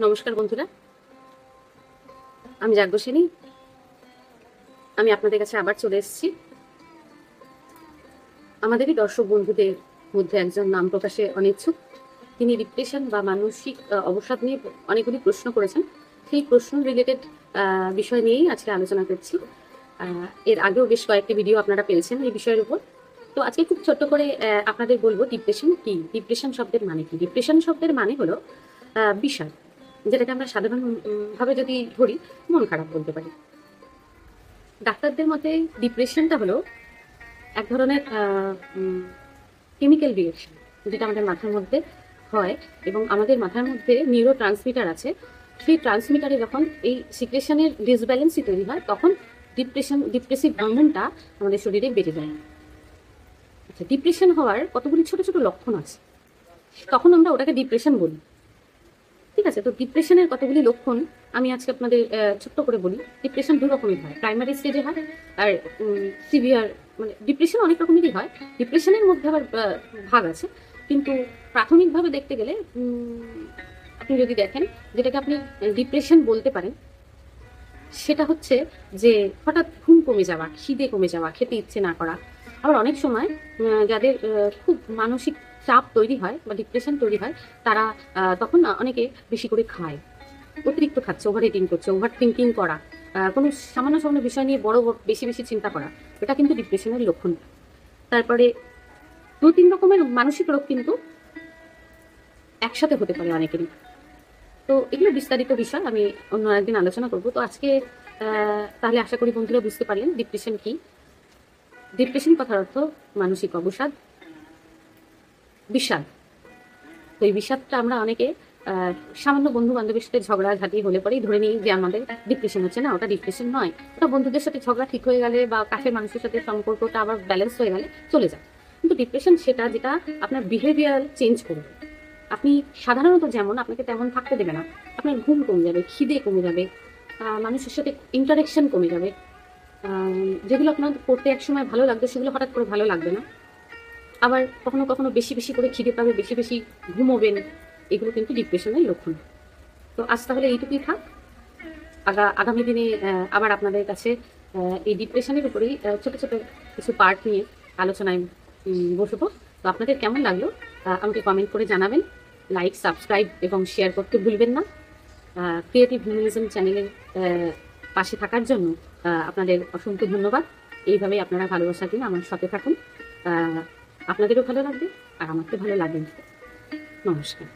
নমস্কার বন্ধুরা, আমি যাজ্ঞসেনী। আমি আপনাদের কাছে আবার চলে এসেছি। আমাদেরই দর্শক বন্ধুদের মধ্যে একজন নাম প্রকাশে অনিচ্ছুক। তিনি ডিপ্রেশন বা মানসিক অবসাদ নিয়ে অনেকগুলি প্রশ্ন করেছেন। সেই প্রশ্ন রিলেটেড বিষয় নিয়েই আজকে আলোচনা করছি। এর আগেও বেশ কয়েকটি ভিডিও আপনারা পেয়েছেন এই বিষয়ের উপর। তো আজকে খুব ছোট্ট করে আপনাদের বলবো ডিপ্রেশন কি, ডিপ্রেশন শব্দের মানে কি। ডিপ্রেশন শব্দের মানে হলো বিষাদ, যেটাকে আমরা সাধারণ ভাবে যদি ধরি মন খারাপ বলতে পারি। ডাক্তারদের মতে ডিপ্রেশনটা হলো এক ধরনের কেমিক্যাল রিয়েকশন, যেটা আমাদের মাথার মধ্যে হয় এবং আমাদের মাথার মধ্যে নিউরো ট্রান্সমিটার আছে। সেই ট্রান্সমিটারে যখন এই সিক্রেশনের ডিসব্যালেন্সই তৈরি হয়, তখন ডিপ্রেসিভ হরমোনটা আমাদের শরীরে বেড়ে যায়। আচ্ছা, ডিপ্রেশন হওয়ার কতগুলি ছোট ছোট লক্ষণ আছে, তখন আমরা ওটাকে ডিপ্রেশন বলি। ঠিক আছে, তো ডিপ্রেশনের কতগুলি লক্ষণ আমি আজকে আপনাদের ছোট্ট করে বলি। ডিপ্রেশন দু রকমের হয়, প্রাইমারি স্টেজে হয় আর সিভিয়ার। মানে ডিপ্রেশন অনেক রকমেরই হয়, ডিপ্রেশনের মধ্যে আবার ভাগ আছে। কিন্তু প্রাথমিকভাবে দেখতে গেলে আপনি যদি দেখেন, যেটাকে আপনি ডিপ্রেশন বলতে পারেন, সেটা হচ্ছে যে হঠাৎ ঘুম কমে যাওয়া, খিদে কমে যাওয়া, খেতে ইচ্ছে না করা। আবার অনেক সময় যাদের খুব মানসিক চাপ তৈরি হয় বা ডিপ্রেশন তৈরি হয়, তারা তখন অনেকে বেশি করে খায়, অতিরিক্ত খাচ্ছে, ওভার ইটিং করছে, ওভার থিঙ্কিং করা, কোনো সামান্য সামান্য বিষয় নিয়ে বড় বেশি বেশি চিন্তা করা, এটা কিন্তু ডিপ্রেশনের লক্ষণ। তারপরে দু তিন রকমের মানসিক রোগ কিন্তু একসাথে হতে পারে অনেকেরই। তো এগুলো বিস্তারিত বিষয় আমি অন্য একদিন আলোচনা করব। তো আজকে তাহলে আশা করি বন্ধুরা বুঝতে পারলেন ডিপ্রেশন কি। ডিপ্রেশন কথার অর্থ মানসিক অবসাদ, বিষাদ। তো এই বিষাদটা আমরা অনেকে সামান্য বন্ধু বান্ধবের সাথে ঝগড়াঝাটি হলে পরেই ধরে নিই যে আমাদের ডিপ্রেশন হচ্ছে। না, ওটা ডিপ্রেশন নয়। ওটা বন্ধুদের সাথে ঝগড়া ঠিক হয়ে গেলে বা কাছের মানুষের সাথে সম্পর্কটা আবার ব্যালেন্স হয়ে গেলে চলে যায়। কিন্তু ডিপ্রেশন সেটা যেটা আপনার বিহেভিয়ার চেঞ্জ করবে। আপনি সাধারণত যেমন, আপনাকে তেমন থাকতে দেবে না। আপনার ঘুম কমে যাবে, খিদে কমে যাবে, মানুষের সাথে ইন্টারেকশন কমে যাবে। যেগুলো আপনার করতে একসময় ভালো লাগবে, সেগুলো হঠাৎ করে ভালো লাগবে না। আবার কখনো কখনো বেশি বেশি করে খিদে পাবে, বেশি বেশি ঘুমোবেন। এগুলো কিন্তু ডিপ্রেশনের লক্ষণ। তো আজ তাহলে এইটুকুই থাক। আগামী দিনে আবার আপনাদের কাছে এই ডিপ্রেশনের উপরেই ছোট ছোট কিছু পার্ট নিয়ে আলোচনায় বসবো। তো আপনাদের কেমন লাগলো আমাকে কমেন্ট করে জানাবেন। লাইক, সাবস্ক্রাইব এবং শেয়ার করতে ভুলবেন না। ক্রিয়েটিভ হিউম্যানিজম চ্যানেলের পাশে থাকার জন্য আপনাদের অসংখ্য ধন্যবাদ। এইভাবেই আপনারা ভালোবাসা দিন, আমার সাথে থাকুন। আপনাদেরও ভালো লাগবে আর আমাকে ভালো লাগবে। নমস্কার।